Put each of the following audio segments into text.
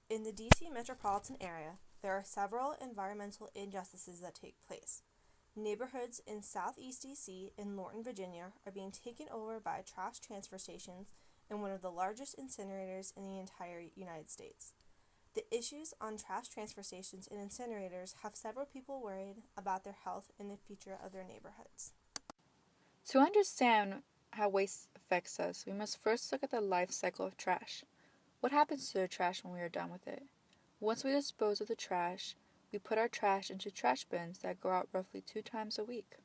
In the DC metropolitan area, there are several environmental injustices that take place. Neighborhoods in southeast DC and Norton, Virginia are being taken over by trash transfer stations and one of the largest incinerators in the entire United States. The issues on trash transfer stations and incinerators have several people worried about their health and the future of their neighborhoods. To understand how waste affects us, we must first look at the life cycle of trash. What happens to the trash when we are done with it? Once we dispose of the trash, we put our trash into trash bins that go out roughly 2 times a week.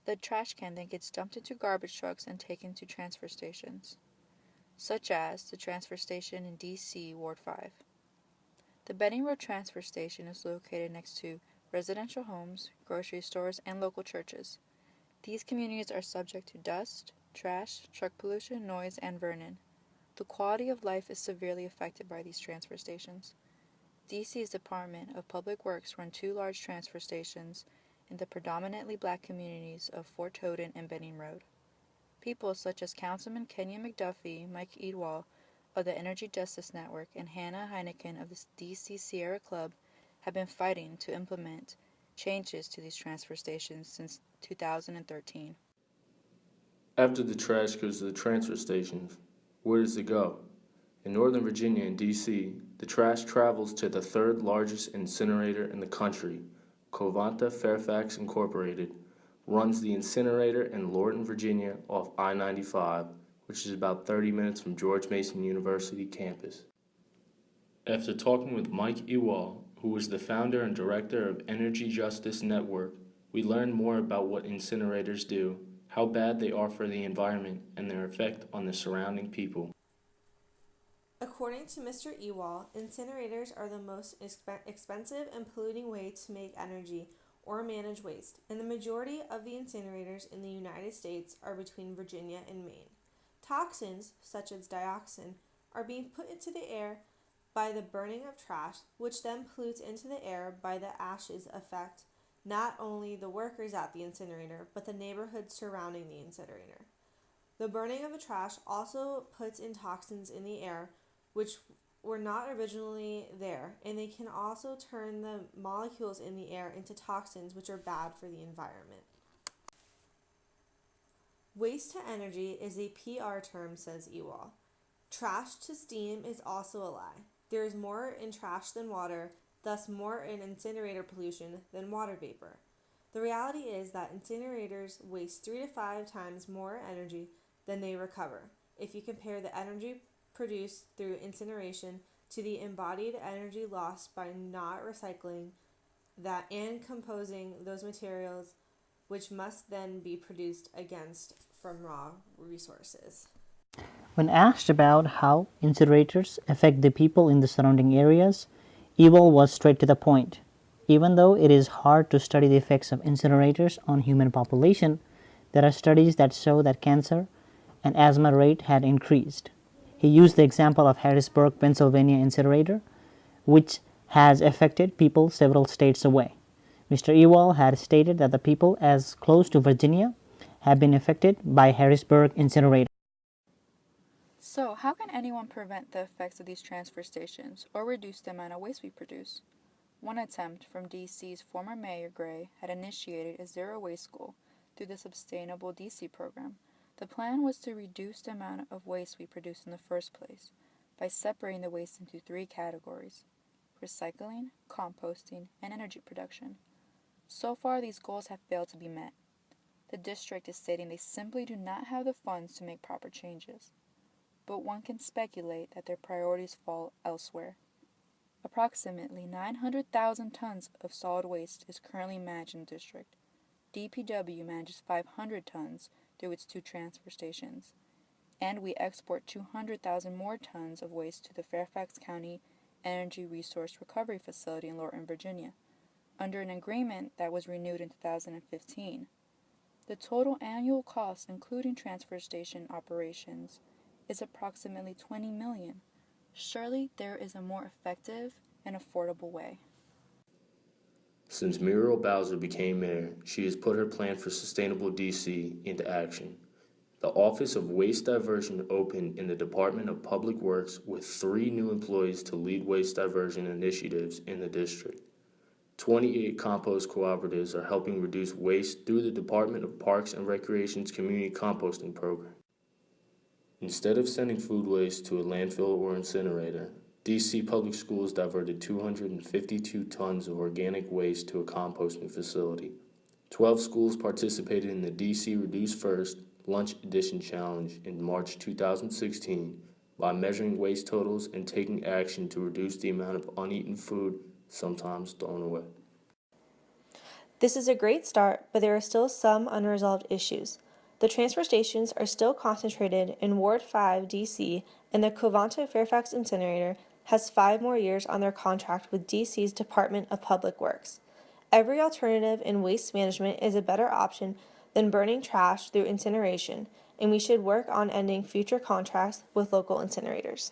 The trash can then gets dumped into garbage trucks and taken to transfer stations, such as the transfer station in DC Ward 5. The Benning Road transfer station is located next to residential homes, grocery stores, and local churches. These communities are subject to dust, trash, truck pollution, noise, and vermin. The quality of life is severely affected by these transfer stations. DC's Department of Public Works run 2 large transfer stations in the predominantly black communities of Fort Toten and Benning Road. People such as Councilman Kenya McDuffie, Mike Edwall of the Energy Justice Network, and Hannah Heineken of the DC Sierra Club have been fighting to implement changes to these transfer stations since 2013. After the trash goes to the transfer stations, where does it go? In Northern Virginia and DC, the trash travels to the 3rd largest incinerator in the country. Covanta Fairfax Incorporated runs the incinerator in Lorton, Virginia off I-95, which is about 30 minutes from George Mason University campus. After talking with Mike Ewall, who is the founder and director of Energy Justice Network, we learned more about what incinerators do, how bad they are for the environment, and their effect on the surrounding people. According to Mr. Ewall, incinerators are the most expensive and polluting way to make energy or manage waste, and the majority of the incinerators in the United States are between Virginia and Maine. Toxins, such as dioxin, are being put into the air by the burning of trash, which then pollutes into the air by the ashes affect not only the workers at the incinerator, but the neighborhoods surrounding the incinerator. The burning of the trash also puts in toxins in the air, which were not originally there, and they can also turn the molecules in the air into toxins, which are bad for the environment. Waste to energy is a PR term, says Ewall. Trash to steam is also a lie. There is more in trash than water, thus more in incinerator pollution than water vapor. The reality is that incinerators waste 3 to 5 times more energy than they recover. If you compare the energy produced through incineration to the embodied energy lost by not recycling that and composing those materials, which must then be produced against from raw resources. When asked about how incinerators affect the people in the surrounding areas, Ewell was straight to the point. Even though it is hard to study the effects of incinerators on human population, there are studies that show that cancer and asthma rate had increased. He used the example of Harrisburg, Pennsylvania incinerator, which has affected people several states away. Mr. Ewall had stated that the people as close to Virginia have been affected by Harrisburg incinerator. So, how can anyone prevent the effects of these transfer stations or reduce the amount of waste we produce? One attempt from DC's former Mayor Gray had initiated a zero waste school through the Sustainable DC program. The plan was to reduce the amount of waste we produce in the first place by separating the waste into 3 categories: recycling, composting, and energy production. So far, these goals have failed to be met. The district is stating they simply do not have the funds to make proper changes, but one can speculate that their priorities fall elsewhere. Approximately 900,000 tons of solid waste is currently managed in the district. DPW manages 500 tons through its 2 transfer stations, and we export 200,000 more tons of waste to the Fairfax County Energy Resource Recovery Facility in Lorton, Virginia, under an agreement that was renewed in 2015. The total annual cost, including transfer station operations, is approximately $20 million. Surely there is a more effective and affordable way. Since Muriel Bowser became mayor, she has put her plan for Sustainable DC into action. The Office of Waste Diversion opened in the Department of Public Works with 3 new employees to lead waste diversion initiatives in the district. 28 compost cooperatives are helping reduce waste through the Department of Parks and Recreation's community composting program. Instead of sending food waste to a landfill or incinerator, DC Public Schools diverted 252 tons of organic waste to a composting facility. 12 schools participated in the DC Reduce First Lunch Edition Challenge in March 2016 by measuring waste totals and taking action to reduce the amount of uneaten food sometimes thrown away. This is a great start, but there are still some unresolved issues. The transfer stations are still concentrated in Ward 5, DC, and the Covanta Fairfax incinerator has 5 more years on their contract with DC's Department of Public Works. Every alternative in waste management is a better option than burning trash through incineration, and we should work on ending future contracts with local incinerators.